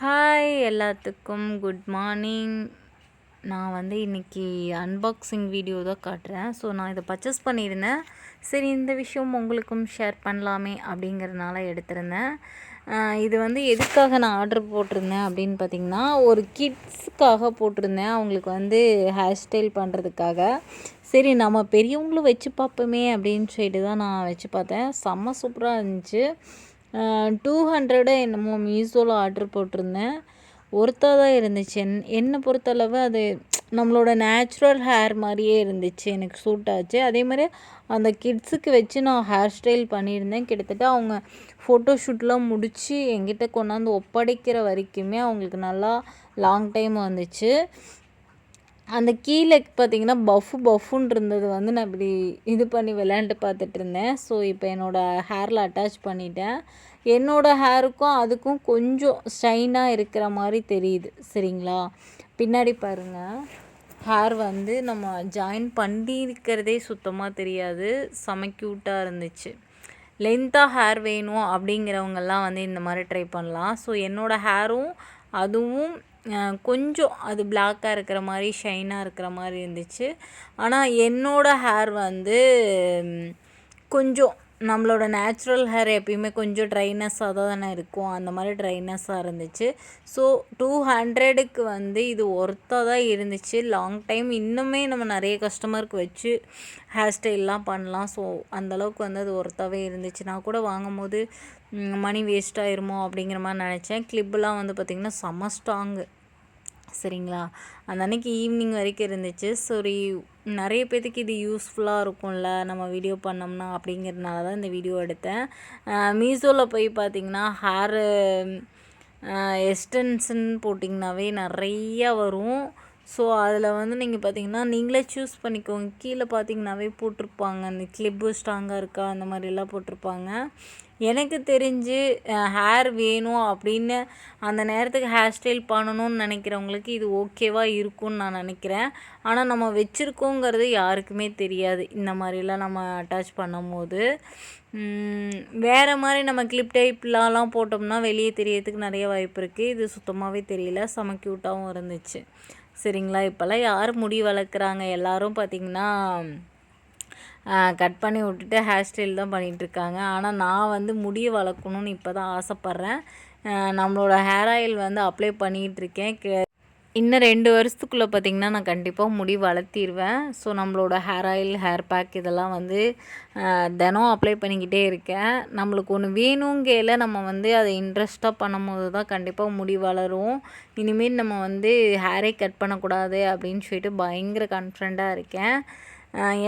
Hi எல்லாத்துக்கும் good morning. நான் வந்து இன்றைக்கி அன்பாக்சிங் வீடியோ தான் காட்டுறேன். ஸோ நான் இதை பர்ச்சேஸ் பண்ணியிருந்தேன். சரி, இந்த விஷயம் உங்களுக்கும் ஷேர் பண்ணலாமே அப்படிங்கிறதுனால எடுத்திருந்தேன். இது வந்து எதுக்காக நான் ஆர்டர் போட்டிருந்தேன் அப்படின்னு பார்த்திங்கன்னா, ஒரு கிட்ஸுக்காக போட்டிருந்தேன். அவங்களுக்கு வந்து ஹேர் ஸ்டைல் பண்ணுறதுக்காக. சரி, நம்ம பெரியவங்களும் வச்சு பார்ப்போமே அப்படின்னு சொல்லிட்டு தான் நான் வச்சு பார்த்தேன். செம்ம சூப்பராக இருந்துச்சு. 200 என்னமோ மீஷோவில் ஆர்டர் போட்டிருந்தேன். ஒர்த்தாக தான் இருந்துச்சு. என்னை பொறுத்தளவு அது நம்மளோட நேச்சுரல் ஹேர் மாதிரியே இருந்துச்சு. எனக்கு சூட் ஆச்சு. அதே மாதிரி அந்த கிட்ஸுக்கு வச்சு நான் ஹேர் ஸ்டைல் பண்ணியிருந்தேன். கிட்டத்தட்ட அவங்க ஃபோட்டோ ஷூட்லாம் முடித்து என்கிட்ட கொண்டாந்து ஒப்படைக்கிற வரைக்குமே அவங்களுக்கு நல்லா லாங் டைம் வந்துச்சு. அந்த கீழே பார்த்திங்கன்னா பஃபுன்னு இருந்தது வந்து நான் இப்படி இது பண்ணி விளையாண்டு பார்த்துட்டு இருந்தேன். ஸோ இப்போ என்னோடய ஹேரில் அட்டாச் பண்ணிட்டேன். என்னோடய ஹேருக்கும் அதுக்கும் கொஞ்சம் ஷைனாக இருக்கிற மாதிரி தெரியுது. சரிங்களா, பின்னாடி பாருங்கள். ஹேர் வந்து நம்ம ஜாயின் பண்ணியிருக்கிறதே சுத்தமாக தெரியாது. செம க்யூட்டாக இருந்துச்சு. லென்த்தாக ஹேர் வேணும் அப்படிங்கிறவங்கெல்லாம் வந்து இந்த மாதிரி ட்ரை பண்ணலாம். ஸோ என்னோடய ஹேரும் அதுவும் கொஞ்சம் அது பிளாக்காக இருக்கிற மாதிரி ஷைனாக இருக்கிற மாதிரி இருந்துச்சு. ஆனால் என்னோடய ஹேர் வந்து கொஞ்சம் நம்மளோட நேச்சுரல் ஹேர் எப்பயுமே கொஞ்சம் ட்ரைனஸ்ஸாக தானே இருக்கும். அந்த மாதிரி ட்ரைனஸ்ஸாக இருந்துச்சு. ஸோ 200க்கு வந்து இது ஒர்த்தாக தான் இருந்துச்சு. லாங் டைம் இன்னுமே நம்ம நிறைய கஸ்டமருக்கு வச்சு ஹேர் ஸ்டைல்லாம் பண்ணலாம். ஸோ அந்தளவுக்கு வந்து அது ஒர்த்தாகவே இருந்துச்சு. நான் கூட வாங்கும்போது மணி வேஸ்ட் ஆயிருமோ அப்படிங்கிற மாதிரி நினச்சேன். கிளிப்லாம் வந்து பார்த்திங்கன்னா செம்ம ஸ்ட்ராங்கு. சரிங்களா, அந்த அன்றைக்கி ஈவினிங் வரைக்கும் இருந்துச்சு. சரி, நிறைய பேர்த்துக்கு இது யூஸ்ஃபுல்லாக இருக்கும்ல நம்ம வீடியோ பண்ணோம்னா அப்படிங்கிறதுனால தான் இந்த வீடியோ எடுத்தேன். மீஷோவில் போய் பார்த்திங்கன்னா ஹேரு எக்ஸ்டென்ஷன் போட்டிங்கனாவே நிறையா வரும். ஸோ அதில் வந்து நீங்கள் பார்த்திங்கன்னா நீங்களே சூஸ் பண்ணிக்கோங்க. கீழே பார்த்திங்கனாவே போட்டிருப்பாங்க அந்த கிளிப்பு ஸ்ட்ராங்காக இருக்கா அந்த மாதிரிலாம் போட்டிருப்பாங்க. எனக்கு தெரிஞ்சு ஹேர் வேணும் அப்படின்னு அந்த நேரத்துக்கு ஹேர் ஸ்டைல் பண்ணணும்னு நினைக்கிறவங்களுக்கு இது ஓகேவாக இருக்கும்னு நான் நினைக்கிறேன். ஆனால் நம்ம வச்சுருக்கோங்கிறது யாருக்குமே தெரியாது. இந்த மாதிரிலாம் நம்ம அட்டாச் பண்ணும்போது வேறு மாதிரி நம்ம கிளிப் டைப்லாம் போட்டோம்னா வெளியே தெரியறதுக்கு நிறைய வாய்ப்பு இருக்குது. இது சுத்தமாகவே தெரியல. செம க்யூட்டாகவும் இருந்துச்சு. சரிங்களா, இப்போல்லாம் யார் முடி வளர்க்குறாங்க? எல்லோரும் பார்த்திங்கன்னா கட் பண்ணி விட்டுட்டு ஹேர் ஸ்டைல் தான் பண்ணிகிட்ருக்காங்க. ஆனால் நான் வந்து முடியை வளர்க்கணுன்னு இப்போ தான் ஆசைப்பட்றேன். நம்மளோட ஹேர் ஆயில் வந்து அப்ளை பண்ணிகிட்ருக்கேன். இன்னும் 2 வருஷத்துக்குள்ளே பார்த்திங்கன்னா நான் கண்டிப்பாக முடி வளர்த்திடுவேன். ஸோ நம்மளோட ஹேர் ஆயில், ஹேர் பேக் இதெல்லாம் வந்து தினம் அப்ளை பண்ணிக்கிட்டே இருக்கேன். நம்மளுக்கு ஒன்று வேணுங்கையில் நம்ம வந்து அதை இன்ட்ரெஸ்ட்டாக பண்ணும்போது தான் கண்டிப்பாக முடி வளரும். இனிமேல் நம்ம வந்து ஹேரே கட் பண்ணக்கூடாது அப்படின்னு சொல்லிட்டு பயங்கர கான்ஃபிடண்ட்டாக இருக்கேன்.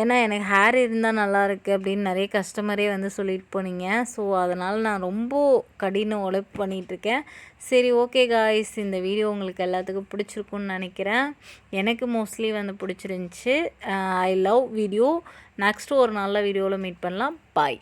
ஏன்னா எனக்கு ஹேர் இருந்தால் நல்லாயிருக்கு அப்படின்னு நிறைய கஸ்டமரே வந்து சொல்லிட்டு போனீங்க. ஸோ அதனால் நான் ரொம்ப கடின உழைப்பு பண்ணிகிட்ருக்கேன். சரி, ஓகே காய்ஸ், இந்த வீடியோ உங்களுக்கு எல்லாத்துக்கும் பிடிச்சிருக்குன்னு நினைக்கிறேன். எனக்கு மோஸ்ட்லி வந்து பிடிச்சிருந்துச்சி. I love video. நெக்ஸ்ட்டு ஒரு நல்ல வீடியோவில் மீட் பண்ணலாம். பாய்.